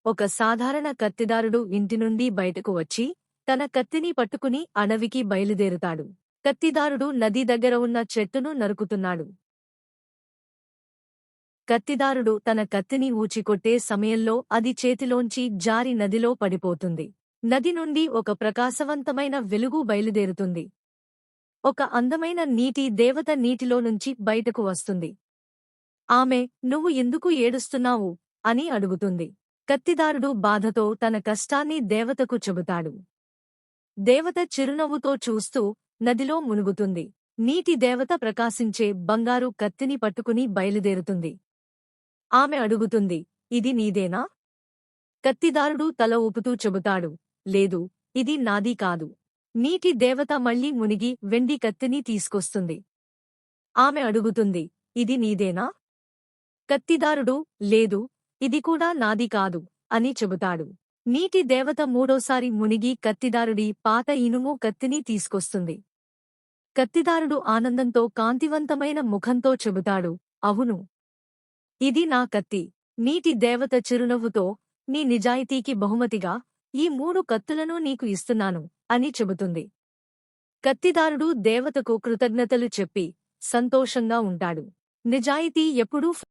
ఒక సాధారణ కత్తిదారుడు ఇంటి నుండి బయటకు వచ్చి తన కత్తిని పట్టుకుని అడవికి బయలుదేరుతాడు. కత్తిదారుడు నది దగ్గర ఉన్న చెట్టును నరుకుతున్నాడు. కత్తిదారుడు తన కత్తిని ఊచికొట్టే సమయంలో అది చేతిలోంచి జారి నదిలో పడిపోతుంది. నది నుండి ఒక ప్రకాశవంతమైన వెలుగు బయలుదేరుతుంది. ఒక అందమైన నీటి దేవత నీటిలో నుంచి బయటకు వస్తుంది. ఆమె, "నువ్వు ఎందుకు ఏడుస్తున్నావు?" అని అడుగుతుంది. కత్తిదారుడు బాధతో తన కష్టాన్ని దేవతకు చెబుతాడు. దేవత చిరునవ్వుతో చూస్తూ నదిలో మునుగుతుంది. నీటి దేవత ప్రకాశించే బంగారు కత్తిని పట్టుకుని బయలుదేరుతుంది. ఆమె అడుగుతుంది, "ఇది నీదేనా?" కత్తిదారుడు తల ఊపుతూ చెబుతాడు, "లేదు, ఇది నాది కాదు." నీటి దేవత మళ్లీ మునిగి వెండి కత్తిని తీసుకొస్తుంది. ఆమె అడుగుతుంది, "ఇది నీదేనా?" కత్తిదారుడు, "లేదు, ఇది కూడా నాది కాదు" అని చెబుతాడు. నీటి దేవత మూడోసారి మునిగి కత్తిదారుడి పాత ఇనుము కత్తిని తీసుకొస్తుంది. కత్తిదారుడు ఆనందంతో కాంతివంతమైన ముఖంతో చెబుతాడు, "అవును, ఇది నా కత్తి." నీటి దేవత చిరునవ్వుతో, "నీ నిజాయితీకి బహుమతిగా ఈ 3 కత్తులను నీకు ఇస్తున్నాను" అని చెబుతుంది. కత్తిదారుడు దేవతకు కృతజ్ఞతలు చెప్పి సంతోషంగా ఉంటాడు. నిజాయితీ ఎప్పుడూ